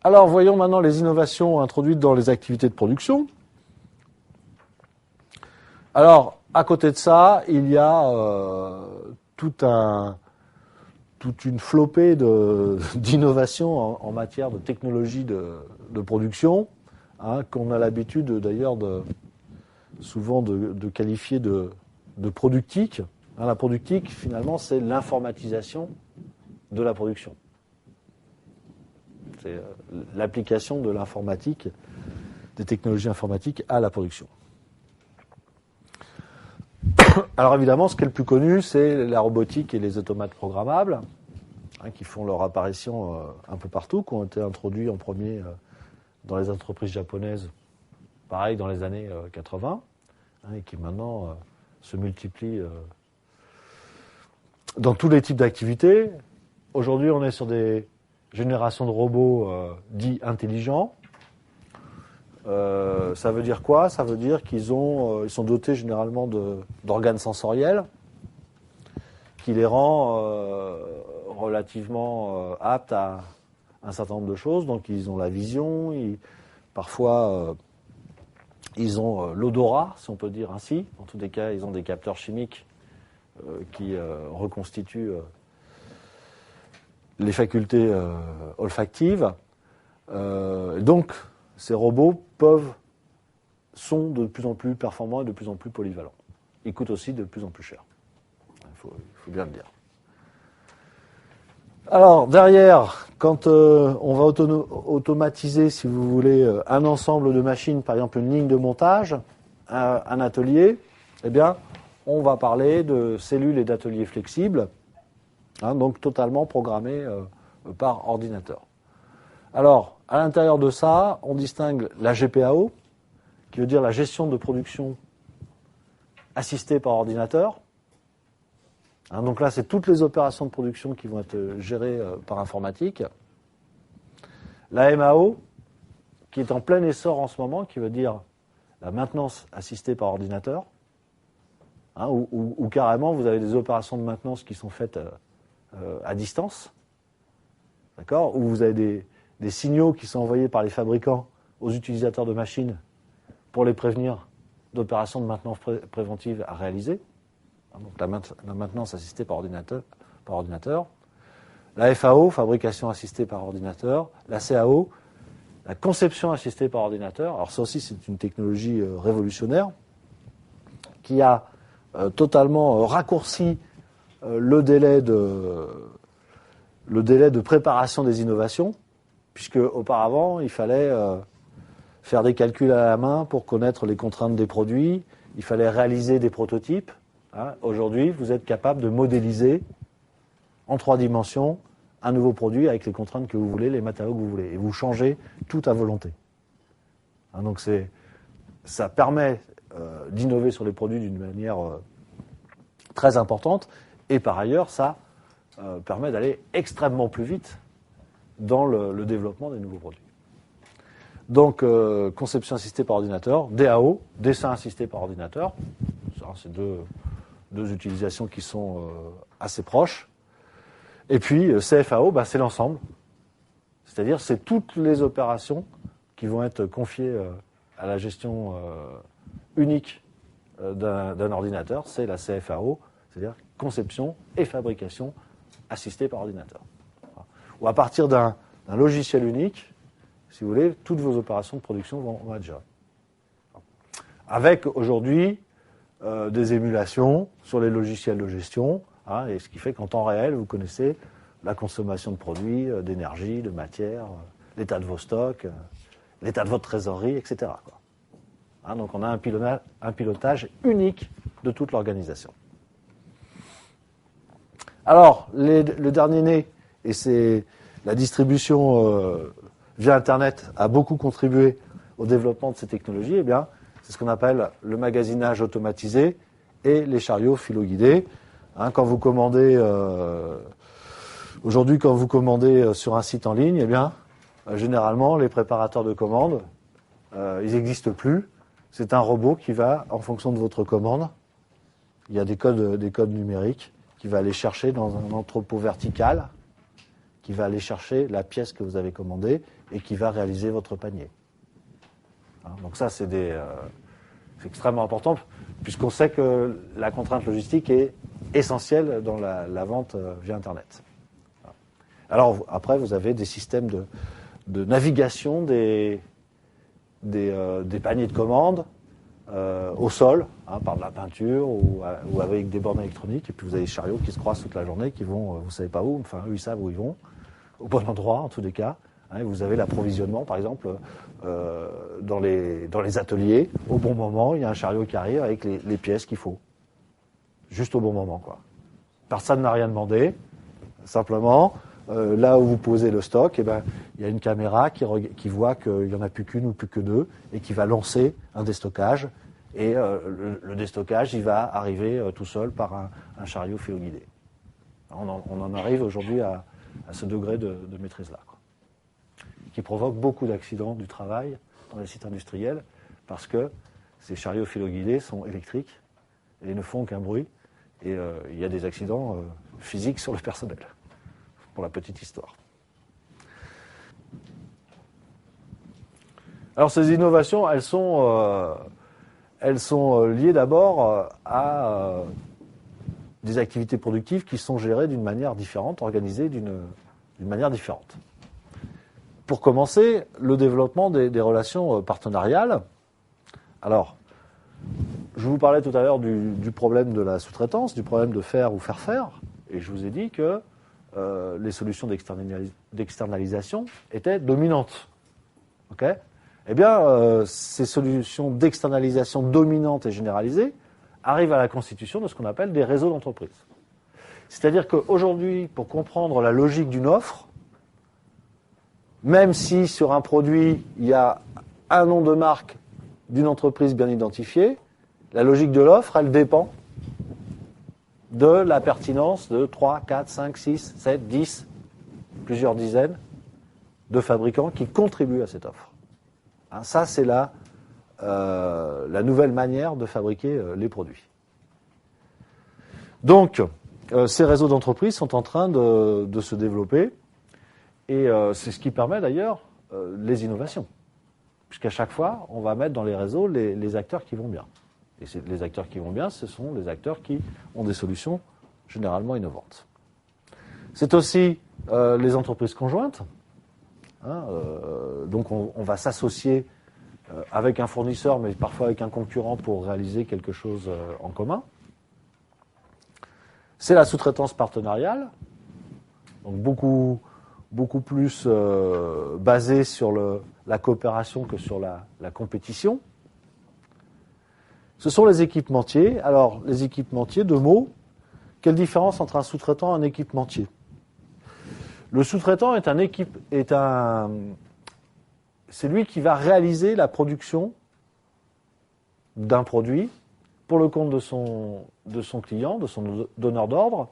Alors, voyons maintenant les innovations introduites dans les activités de production. Alors, à côté de ça, il y a toute une flopée d'innovations en matière de technologie de production, hein, qu'on a l'habitude d'ailleurs souvent de qualifier de productique. Hein, la productique, finalement, c'est l'informatisation de la production. C'est l'application de l'informatique, des technologies informatiques à la production. Alors évidemment, ce qui est le plus connu, c'est la robotique et les automates programmables, hein, qui font leur apparition un peu partout, qui ont été introduits en premier dans les entreprises japonaises, pareil dans les années 80, hein, et qui maintenant se multiplient dans tous les types d'activités. Aujourd'hui, on est sur des générations de robots dits intelligents. Ça veut dire quoi? Ça veut dire qu'ils sont dotés généralement d'organes sensoriels qui les rend relativement aptes à un certain nombre de choses. Donc ils ont la vision, parfois ils ont l'odorat, si on peut dire ainsi. En tous les cas, ils ont des capteurs chimiques qui reconstituent les facultés olfactives. Donc, ces robots sont de plus en plus performants et de plus en plus polyvalents. Ils coûtent aussi de plus en plus cher. Il faut bien le dire. Alors, derrière, quand on va automatiser, si vous voulez, un ensemble de machines, par exemple une ligne de montage, un atelier, eh bien, on va parler de cellules et d'ateliers flexibles, hein, donc totalement programmés par ordinateur. Alors, à l'intérieur de ça, on distingue la GPAO, qui veut dire la gestion de production assistée par ordinateur. Hein, donc là, c'est toutes les opérations de production qui vont être gérées par informatique. La MAO, qui est en plein essor en ce moment, qui veut dire la maintenance assistée par ordinateur. Hein, où carrément, vous avez des opérations de maintenance qui sont faites à distance. D'accord ? Où vous avez des signaux qui sont envoyés par les fabricants aux utilisateurs de machines pour les prévenir d'opérations de maintenance préventive à réaliser. Donc la maintenance assistée par ordinateur. La FAO, fabrication assistée par ordinateur. La CAO, la conception assistée par ordinateur. Alors ça aussi, c'est une technologie révolutionnaire qui a totalement raccourci le délai de préparation des innovations, puisque auparavant, il fallait faire des calculs à la main pour connaître les contraintes des produits, il fallait réaliser des prototypes. Hein. Aujourd'hui, vous êtes capable de modéliser en 3 dimensions un nouveau produit avec les contraintes que vous voulez, les matériaux que vous voulez, et vous changez tout à volonté. Hein, donc ça permet d'innover sur les produits d'une manière très importante, et par ailleurs, ça permet d'aller extrêmement plus vite dans le développement des nouveaux produits. Donc, conception assistée par ordinateur, DAO, dessin assisté par ordinateur, c'est deux utilisations qui sont assez proches. Et puis, CFAO, c'est l'ensemble, c'est-à-dire c'est toutes les opérations qui vont être confiées à la gestion unique d'un ordinateur, c'est la CFAO, c'est-à-dire conception et fabrication assistée par ordinateur. Ou à partir d'un logiciel unique, si vous voulez, toutes vos opérations de production vont être gérées. Avec aujourd'hui des émulations sur les logiciels de gestion, hein, et ce qui fait qu'en temps réel, vous connaissez la consommation de produits, d'énergie, de matière, l'état de vos stocks, l'état de votre trésorerie, etc. Quoi. Hein, donc on a un pilotage unique de toute l'organisation. Alors, le dernier né, et c'est la distribution via Internet a beaucoup contribué au développement de ces technologies, eh bien, c'est ce qu'on appelle le magasinage automatisé et les chariots philo-guidés. Hein, quand vous commandez, aujourd'hui, quand vous commandez sur un site en ligne, eh bien, généralement, les préparateurs de commandes, ils n'existent plus. C'est un robot qui va, en fonction de votre commande, il y a des codes numériques, qui va aller chercher dans un entrepôt vertical, qui va aller chercher la pièce que vous avez commandée et qui va réaliser votre panier. Donc ça, c'est extrêmement important, puisqu'on sait que la contrainte logistique est essentielle dans la vente via Internet. Alors après, vous avez des systèmes de navigation des paniers de commandes au sol, par de la peinture ou avec des bornes électroniques, et puis vous avez des chariots qui se croisent toute la journée, qui vont, vous savez pas où, enfin eux ils savent où ils vont, au bon endroit en tous les cas. Vous avez l'approvisionnement, par exemple, dans les ateliers, au bon moment, il y a un chariot qui arrive avec les pièces qu'il faut, juste au bon moment, quoi. Personne n'a rien demandé, simplement. Là où vous posez le stock, il y a une caméra qui voit qu'il n'y en a plus qu'une ou plus que deux et qui va lancer un déstockage. Et le déstockage, il va arriver tout seul par un chariot féo-guidé. On en arrive aujourd'hui à ce degré de maîtrise-là, quoi, qui provoque beaucoup d'accidents du travail dans les sites industriels parce que ces chariots féo-guidés sont électriques et ne font aucun bruit. Et il y a des accidents physiques sur le personnel. Pour la petite histoire. Alors ces innovations, elles sont liées d'abord à des activités productives qui sont gérées d'une manière différente, organisées d'une manière différente. Pour commencer, le développement des relations partenariales. Alors, je vous parlais tout à l'heure du problème de la sous-traitance, du problème de faire ou faire faire, et je vous ai dit que les solutions d'externalisation étaient dominantes. Okay ? Eh bien, ces solutions d'externalisation dominantes et généralisées arrivent à la constitution de ce qu'on appelle des réseaux d'entreprises. C'est-à-dire qu'aujourd'hui, pour comprendre la logique d'une offre, même si sur un produit, il y a un nom de marque d'une entreprise bien identifiée, la logique de l'offre, elle dépend de la pertinence de 3, 4, 5, 6, 7, 10, plusieurs dizaines de fabricants qui contribuent à cette offre. Ça, c'est la nouvelle manière de fabriquer les produits. Donc, ces réseaux d'entreprises sont en train de se développer et c'est ce qui permet d'ailleurs les innovations. Puisqu'à chaque fois, on va mettre dans les réseaux les acteurs qui vont bien. Et les acteurs qui vont bien, ce sont les acteurs qui ont des solutions généralement innovantes. C'est aussi les entreprises conjointes. Donc on va s'associer avec un fournisseur, mais parfois avec un concurrent pour réaliser quelque chose en commun. C'est la sous-traitance partenariale, donc beaucoup plus basée sur la coopération que sur la compétition. Ce sont les équipementiers. Alors, les équipementiers, deux mots. Quelle différence entre un sous-traitant et un équipementier ? Le sous-traitant c'est lui qui va réaliser la production d'un produit pour le compte de son client, de son donneur d'ordre,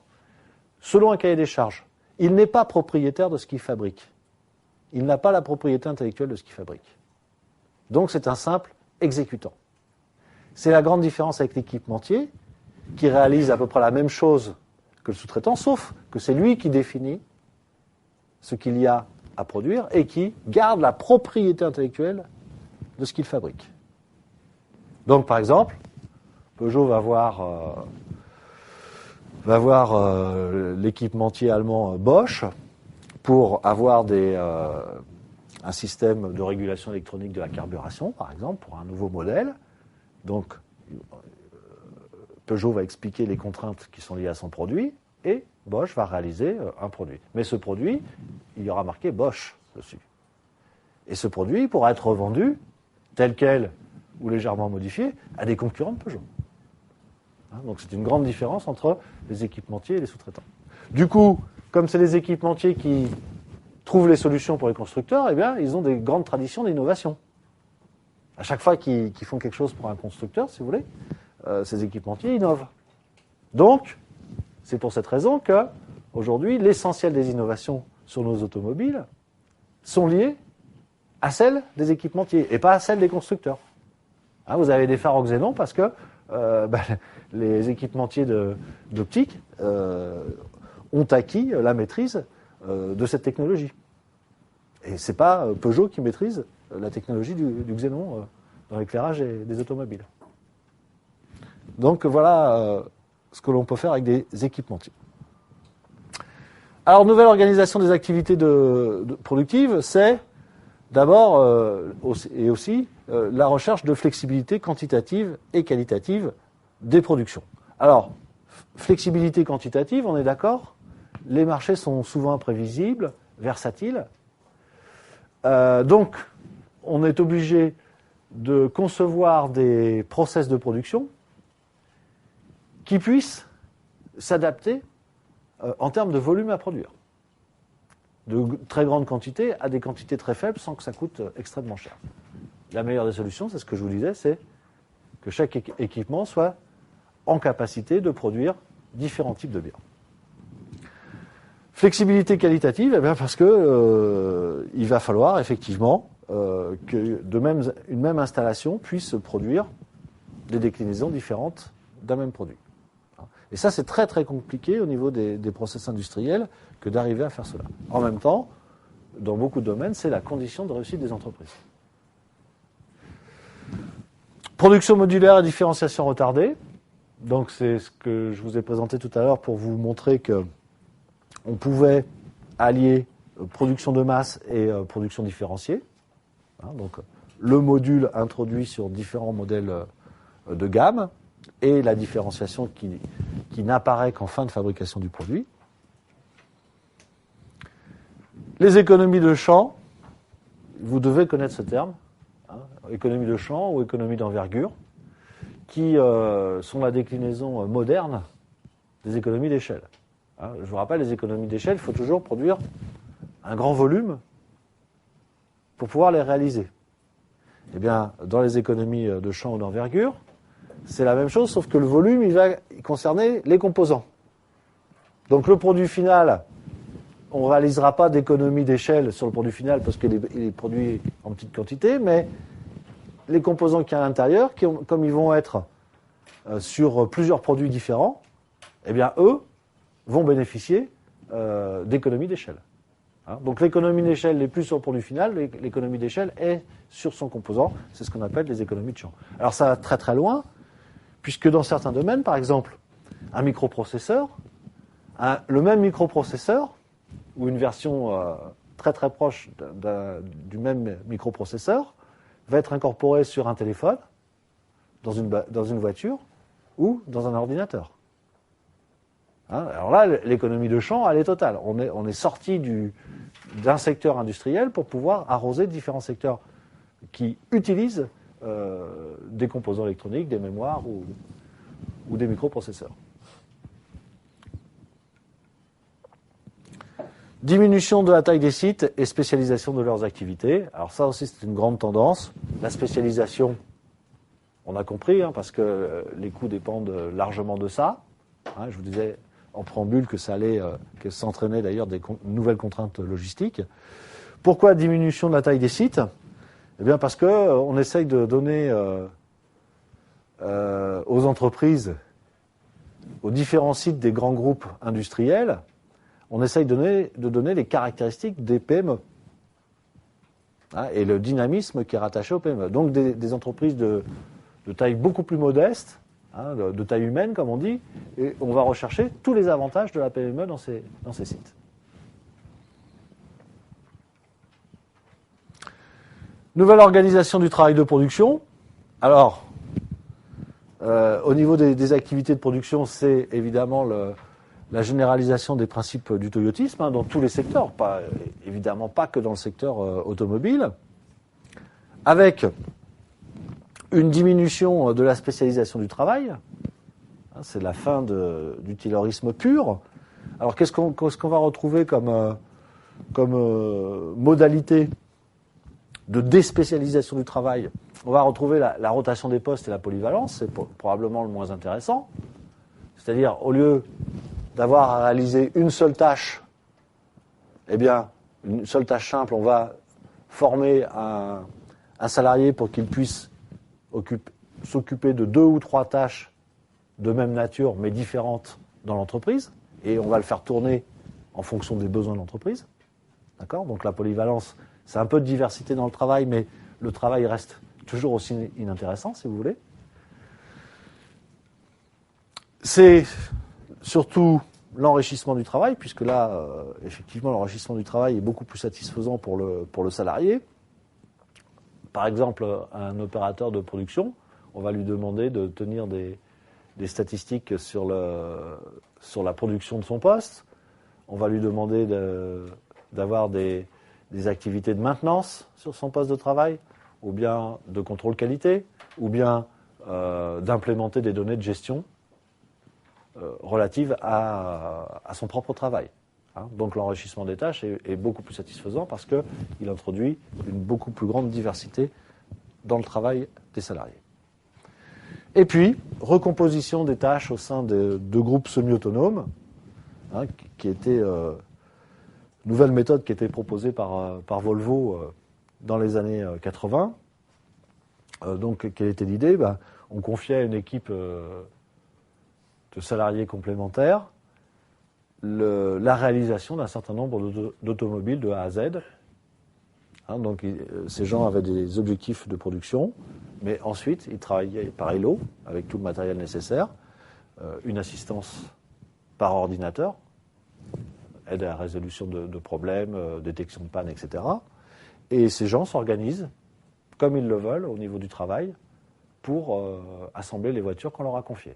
selon un cahier des charges. Il n'est pas propriétaire de ce qu'il fabrique. Il n'a pas la propriété intellectuelle de ce qu'il fabrique. Donc, c'est un simple exécutant. C'est la grande différence avec l'équipementier, qui réalise à peu près la même chose que le sous-traitant, sauf que c'est lui qui définit ce qu'il y a à produire et qui garde la propriété intellectuelle de ce qu'il fabrique. Donc, par exemple, Peugeot va voir l'équipementier allemand Bosch pour avoir un système de régulation électronique de la carburation, par exemple, pour un nouveau modèle. Donc, Peugeot va expliquer les contraintes qui sont liées à son produit et Bosch va réaliser un produit. Mais ce produit, il y aura marqué Bosch dessus. Et ce produit pourra être revendu tel quel ou légèrement modifié à des concurrents de Peugeot. Donc c'est une grande différence entre les équipementiers et les sous-traitants. Du coup, comme c'est les équipementiers qui trouvent les solutions pour les constructeurs, eh bien, ils ont des grandes traditions d'innovation. À chaque fois qu'ils font quelque chose pour un constructeur, si vous voulez, ces équipementiers innovent. Donc, c'est pour cette raison que, aujourd'hui, l'essentiel des innovations sur nos automobiles sont liées à celles des équipementiers et pas à celles des constructeurs. Vous avez des phares au xénon parce que les équipementiers d'optique ont acquis la maîtrise de cette technologie. Et c'est pas Peugeot qui maîtrise la technologie du xénon dans l'éclairage des automobiles. Donc voilà ce que l'on peut faire avec des équipementiers. Alors, nouvelle organisation des activités productives, c'est d'abord et aussi la recherche de flexibilité quantitative et qualitative des productions. Alors, flexibilité quantitative, on est d'accord, les marchés sont souvent imprévisibles, versatiles. Donc, on est obligé de concevoir des process de production qui puissent s'adapter en termes de volume à produire. De très grandes quantités à des quantités très faibles sans que ça coûte extrêmement cher. La meilleure des solutions, c'est ce que je vous disais, c'est que chaque équipement soit en capacité de produire différents types de biens. Flexibilité qualitative, eh bien parce que il va falloir effectivement que une même installation puisse produire des déclinaisons différentes d'un même produit. Et ça, c'est très très compliqué au niveau des process industriels que d'arriver à faire cela. En même temps, dans beaucoup de domaines, c'est la condition de réussite des entreprises. Production modulaire et différenciation retardée. Donc c'est ce que je vous ai présenté tout à l'heure pour vous montrer que on pouvait allier production de masse et production différenciée. Donc le module introduit sur différents modèles de gamme et la différenciation qui n'apparaît qu'en fin de fabrication du produit. Les économies de champ, vous devez connaître ce terme, économie de champ ou économie d'envergure, qui sont la déclinaison moderne des économies d'échelle. Je vous rappelle, les économies d'échelle, il faut toujours produire un grand volume pour pouvoir les réaliser. Eh bien, dans les économies de champ ou d'envergure, c'est la même chose, sauf que le volume, il va concerner les composants. Donc le produit final, on ne réalisera pas d'économie d'échelle sur le produit final parce qu'il est produit en petite quantité, mais les composants qu'il y a à l'intérieur, comme ils vont être sur plusieurs produits différents, eh bien eux vont bénéficier d'économies d'échelle. Donc l'économie d'échelle n'est plus sur le produit final, l'économie d'échelle est sur son composant, c'est ce qu'on appelle les économies de champ. Alors ça va très très loin, puisque dans certains domaines, par exemple, un microprocesseur, le même microprocesseur, ou une version très très proche du même microprocesseur, va être incorporé sur un téléphone, dans une voiture, ou dans un ordinateur. Alors là, l'économie de champ, elle est totale. On est sorti d'un secteur industriel pour pouvoir arroser différents secteurs qui utilisent des composants électroniques, des mémoires ou des microprocesseurs. Diminution de la taille des sites et spécialisation de leurs activités. Alors ça aussi, c'est une grande tendance. La spécialisation, on a compris, parce que les coûts dépendent largement de ça. Je vous disais en préambule que ça allait, que s'entraînait d'ailleurs des nouvelles contraintes logistiques. Pourquoi diminution de la taille des sites ? Eh bien parce que on essaye de donner aux entreprises, aux différents sites des grands groupes industriels, on essaye de donner les caractéristiques des PME et le dynamisme qui est rattaché aux PME. Donc des entreprises de taille beaucoup plus modeste, de taille humaine comme on dit, et on va rechercher tous les avantages de la PME dans ces sites. Nouvelle organisation du travail de production. Alors, au niveau des activités de production, c'est évidemment la généralisation des principes du toyotisme dans tous les secteurs, évidemment pas que dans le secteur automobile, avec une diminution de la spécialisation du travail. C'est la fin du taylorisme pur. Alors qu'est-ce qu'on va retrouver comme modalité de déspécialisation du travail? On va retrouver la rotation des postes et la polyvalence, c'est probablement le moins intéressant. C'est-à-dire, au lieu d'avoir à réaliser une seule tâche, eh bien, une seule tâche simple, on va former un salarié pour qu'il puisse s'occuper de 2 ou 3 tâches de même nature, mais différentes dans l'entreprise, et on va le faire tourner en fonction des besoins de l'entreprise. D'accord ? Donc la polyvalence, c'est un peu de diversité dans le travail, mais le travail reste toujours aussi inintéressant, si vous voulez. C'est surtout l'enrichissement du travail, puisque là, effectivement, l'enrichissement du travail est beaucoup plus satisfaisant pour le salarié. Par exemple, un opérateur de production, on va lui demander de tenir des statistiques sur la production de son poste. On va lui demander d'avoir des activités de maintenance sur son poste de travail, ou bien de contrôle qualité, ou bien d'implémenter des données de gestion relatives à son propre travail. Donc l'enrichissement des tâches est beaucoup plus satisfaisant parce qu'il introduit une beaucoup plus grande diversité dans le travail des salariés. Et puis, recomposition des tâches au sein de groupes semi-autonomes, qui était nouvelle méthode qui était proposée par Volvo dans les années 80. Donc, quelle était l'idée ? On confiait à une équipe de salariés complémentaires la réalisation d'un certain nombre d'automobiles de A à Z. Donc, ces gens avaient des objectifs de production, mais ensuite, ils travaillaient par Hello, avec tout le matériel nécessaire, une assistance par ordinateur, aide à la résolution de problèmes, détection de panne, etc. Et ces gens s'organisent comme ils le veulent au niveau du travail pour assembler les voitures qu'on leur a confiées.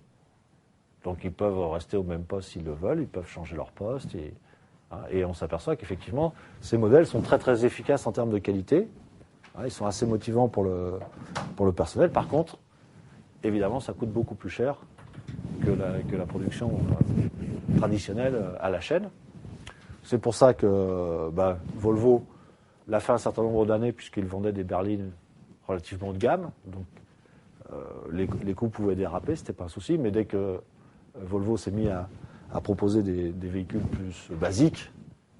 Donc ils peuvent rester au même poste s'ils le veulent, ils peuvent changer leur poste. Et on s'aperçoit qu'effectivement, ces modèles sont très très efficaces en termes de qualité. Ils sont assez motivants pour le personnel. Par contre, évidemment, ça coûte beaucoup plus cher que la production traditionnelle à la chaîne. C'est pour ça que Volvo l'a fait un certain nombre d'années, puisqu'il vendait des berlines relativement haut de gamme. Donc les coûts pouvaient déraper, ce n'était pas un souci. Mais dès que Volvo s'est mis à proposer des véhicules plus basiques,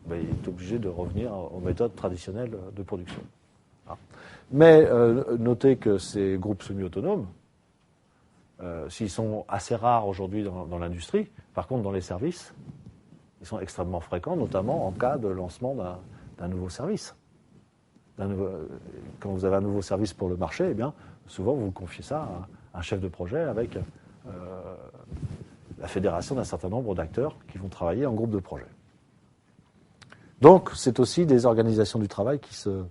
il est obligé de revenir aux méthodes traditionnelles de production. Mais notez que ces groupes semi-autonomes, s'ils sont assez rares aujourd'hui dans l'industrie, par contre dans les services, ils sont extrêmement fréquents, notamment en cas de lancement d'un nouveau service. Quand vous avez un nouveau service pour le marché, eh bien, souvent vous confiez ça à un chef de projet avec la fédération d'un certain nombre d'acteurs qui vont travailler en groupe de projet. Donc, c'est aussi des organisations du travail qui se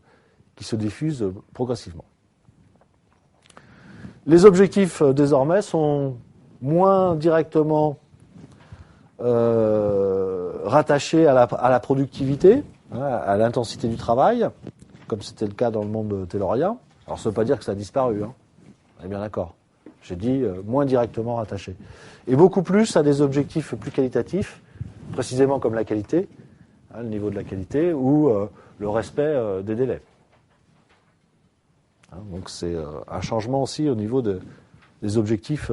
diffusent progressivement. Les objectifs, désormais, sont moins directement rattachés à la productivité, à l'intensité du travail, comme c'était le cas dans le monde taylorien. Alors, ça ne veut pas dire que ça a disparu, on est bien d'accord. J'ai dit moins directement rattachés. Et beaucoup plus à des objectifs plus qualitatifs, précisément comme la qualité, le niveau de la qualité, ou le respect des délais. Donc c'est un changement aussi au niveau des objectifs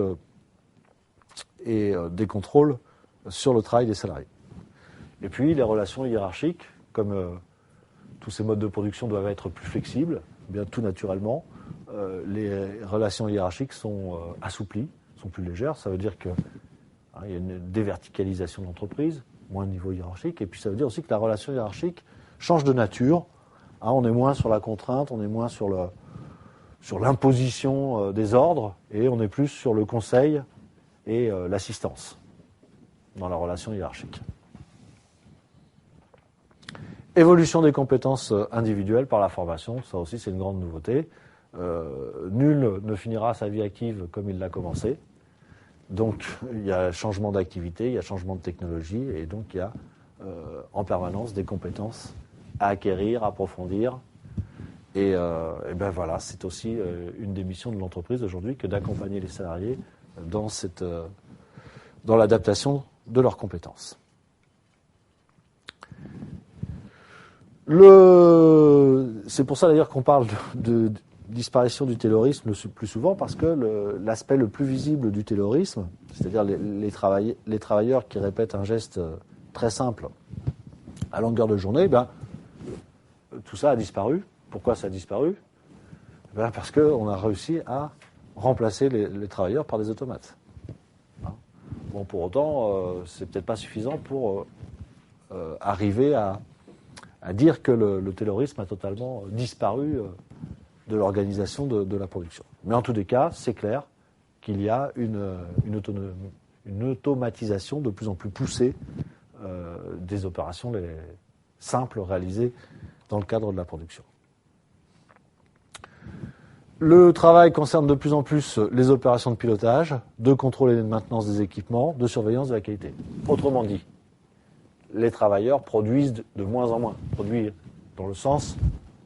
et des contrôles sur le travail des salariés. Et puis les relations hiérarchiques, comme tous ces modes de production doivent être plus flexibles, bien tout naturellement, les relations hiérarchiques sont assouplies, sont plus légères. Ça veut dire qu'il y a une déverticalisation de l'entreprise, moins de niveau hiérarchique, et puis ça veut dire aussi que la relation hiérarchique change de nature. On est moins sur la contrainte, on est moins sur l'imposition des ordres, et on est plus sur le conseil et l'assistance dans la relation hiérarchique. Évolution des compétences individuelles par la formation, ça aussi c'est une grande nouveauté. Nul ne finira sa vie active comme il l'a commencé. Donc il y a changement d'activité, il y a changement de technologie, et donc il y a en permanence des compétences à acquérir, à approfondir. Et voilà, c'est aussi une des missions de l'entreprise aujourd'hui que d'accompagner les salariés dans l'adaptation de leurs compétences. C'est pour ça d'ailleurs qu'on parle de disparition du taylorisme le plus souvent, parce que l'aspect le plus visible du taylorisme, c'est-à-dire les travailleurs qui répètent un geste très simple à longueur de journée, tout ça a disparu. Pourquoi ça a disparu ? Parce qu'on a réussi à remplacer les travailleurs par des automates. Bon, pour autant, c'est peut-être pas suffisant pour arriver à dire que le taylorisme a totalement disparu de l'organisation de la production. Mais en tous les cas, c'est clair qu'il y a une automatisation de plus en plus poussée des opérations simples réalisées dans le cadre de la production. Le travail concerne de plus en plus les opérations de pilotage, de contrôle et de maintenance des équipements, de surveillance de la qualité. Autrement dit, les travailleurs produisent de moins en moins. Produire dans le sens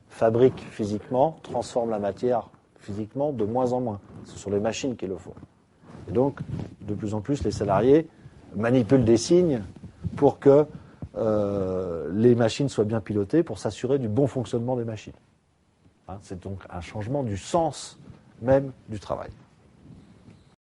fabriquent physiquement, transforment la matière physiquement de moins en moins. Ce sont les machines qui le font. Et donc, de plus en plus, les salariés manipulent des signes pour que les machines soient bien pilotées, pour s'assurer du bon fonctionnement des machines. C'est donc un changement du sens même du travail.